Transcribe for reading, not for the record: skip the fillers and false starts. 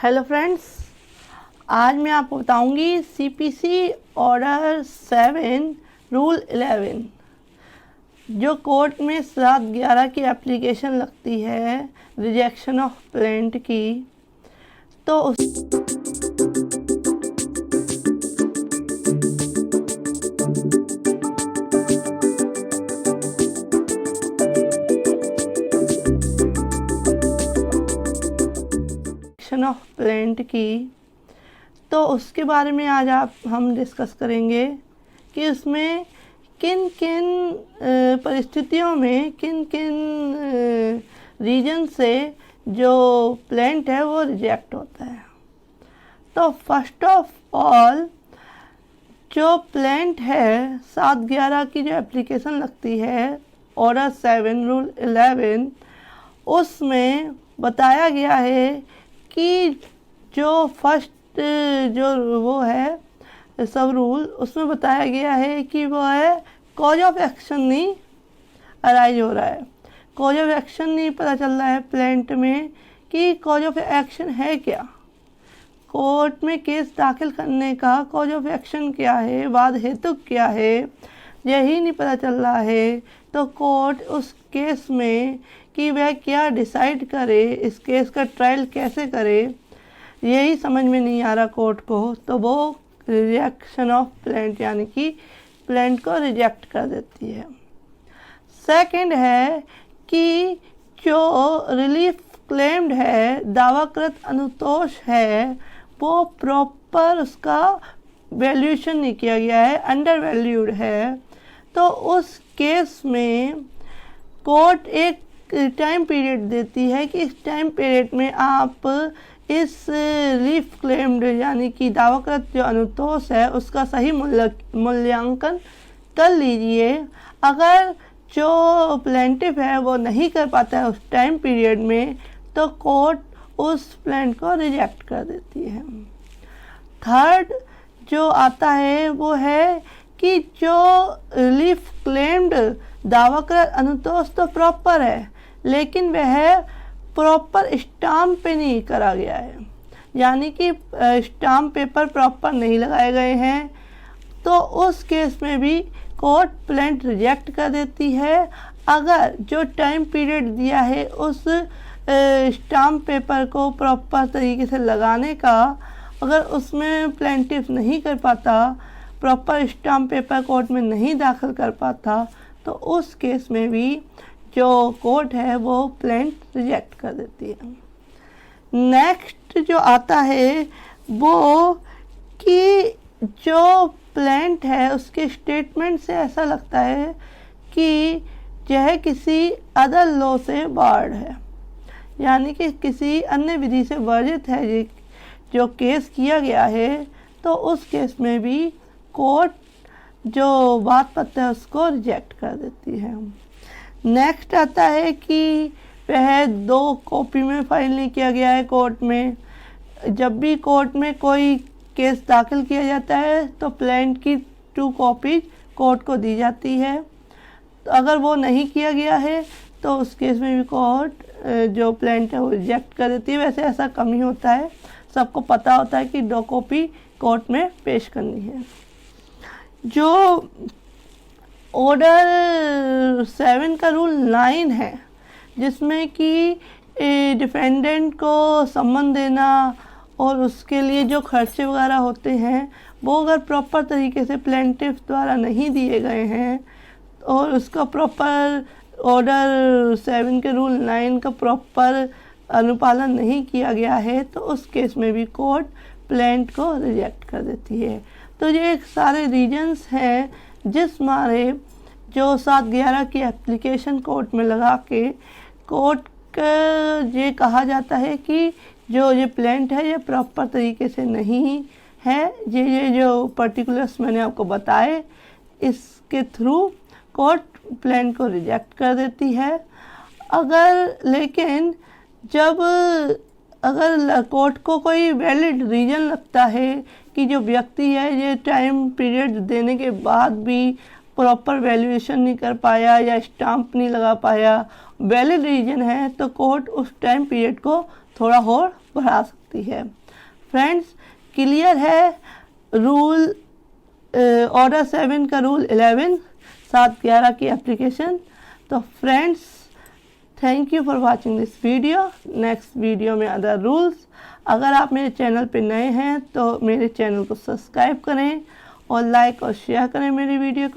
Hello friends, आज मैं आपको बताऊंगी सीपीसी ऑर्डर 7 रूल 11 जो कोर्ट में 7/11 की एप्लीकेशन लगती है रिजेक्शन ऑफ प्लेंट की। तो ऑफ प्लेंट की तो उसके बारे में आज हम डिस्कस करेंगे कि उसमें किन किन परिस्थितियों में किन किन रीजन से जो प्लेंट है वो रिजेक्ट होता है। तो फर्स्ट ऑफ ऑल जो प्लेंट है 7/11 की जो एप्लीकेशन लगती है ऑर्डर 7 रूल 11 उसमें बताया गया है कि जो फर्स्ट जो वो है सब रूल उसमें बताया गया है कि वो है कॉज ऑफ एक्शन नहीं अराइज हो रहा है। कॉज ऑफ एक्शन नहीं पता चल रहा है प्लेंट में कि कॉज ऑफ एक्शन है क्या, कोर्ट में केस दाखिल करने का कॉज ऑफ एक्शन क्या है, वाद हेतु क्या है, यही नहीं पता चल रहा है। तो कोर्ट उस केस में कि वह क्या डिसाइड करे, इस केस का ट्रायल कैसे करे, यही समझ में नहीं आ रहा कोर्ट को। तो वो रिजेक्शन ऑफ प्लेंट यानी कि प्लेंट को रिजेक्ट कर देती है। सेकंड है कि जो रिलीफ क्लेम्ड है, दावाकृत अनुतोष है, वो प्रॉपर उसका वैल्यूएशन नहीं किया गया है, अंडर वैल्यूड है। तो उस केस में कोर्ट एक टाइम पीरियड देती है कि इस टाइम पीरियड में आप इस रिलीफ क्लेम्ड यानी कि दावाकृत जो अनुतोष है उसका सही मूल्यांकन कर लीजिए। अगर जो प्लेंटिफ है वो नहीं कर पाता है उस टाइम पीरियड में तो कोर्ट उस प्लेंट को रिजेक्ट कर देती है। थर्ड जो आता है वो है कि जो रिलीफ क्लेम्ड दावाकृत अनुतोष तो प्रॉपर है लेकिन वह प्रॉपर स्टाम्प पे नहीं करा गया है, यानी कि स्टाम्प पेपर प्रॉपर नहीं लगाए गए हैं। तो उस केस में भी कोर्ट प्लेंट रिजेक्ट कर देती है। अगर जो टाइम पीरियड दिया है उस स्टाम्प पेपर को प्रॉपर तरीके से लगाने का अगर उसमें प्लेंटिफ नहीं कर पाता, प्रॉपर स्टाम्प पेपर कोर्ट में नहीं दाखिल कर पाता, तो उस केस में भी जो कोर्ट है वो प्लेंट रिजेक्ट कर देती है। नेक्स्ट जो आता है वो कि जो प्लेंट है उसके स्टेटमेंट से ऐसा लगता है कि यह किसी अदर लॉ से बार्ड है, यानी कि किसी अन्य विधि से वर्जित है ये जो केस किया गया है। तो उस केस में भी कोर्ट जो बात पत्र है उसको रिजेक्ट कर देती है। नेक्स्ट आता है कि वह 2 कॉपी में फाइल नहीं किया गया है कोर्ट में। जब भी कोर्ट में कोई केस दाखिल किया जाता है तो प्लेंट की 2 कॉपीज कोर्ट को दी जाती है। तो अगर वो नहीं किया गया है तो उस केस में भी कोर्ट जो प्लेंट है वो रिजेक्ट कर देती है। वैसे ऐसा कम ही होता है, सबको पता होता है कि 2 कॉपी कोर्ट में पेश करनी है। जो ऑर्डर 7 का रूल 9 है जिसमें कि डिफेंडेंट को सम्मन देना और उसके लिए जो खर्चे वगैरह होते हैं वो अगर प्रॉपर तरीके से प्लेंटिफ द्वारा नहीं दिए गए हैं और उसका प्रॉपर ऑर्डर 7 के रूल 9 का प्रॉपर अनुपालन नहीं किया गया है तो उस केस में भी कोर्ट प्लेंट को रिजेक्ट कर देती है। तो ये सारे रीजंस हैं जिस मारे जो 7/11 की एप्लीकेशन कोर्ट में लगा के कोर्ट का ये कहा जाता है कि ये प्लेंट है ये प्रॉपर तरीके से नहीं है। ये जो पर्टिकुलर्स मैंने आपको बताए इसके थ्रू कोर्ट प्लेंट को रिजेक्ट कर देती है। लेकिन जब अगर कोर्ट को कोई वैलिड रीज़न लगता है कि जो व्यक्ति है ये टाइम पीरियड देने के बाद भी प्रॉपर वैल्यूएशन नहीं कर पाया या स्टाम्प नहीं लगा पाया, वैलिड रीजन है, तो कोर्ट उस टाइम पीरियड को थोड़ा और बढ़ा सकते सकती है। फ्रेंड्स, क्लियर है रूल ऑर्डर 7 का रूल 11 7/11 की एप्लीकेशन। तो friends, thank you for watching this video. Next video में अदर रूल्स। अगर आप मेरे चैनल पे नए हैं तो मेरे चैनल को सब्सक्राइब करें और लाइक और शेयर करें मेरी वीडियो को।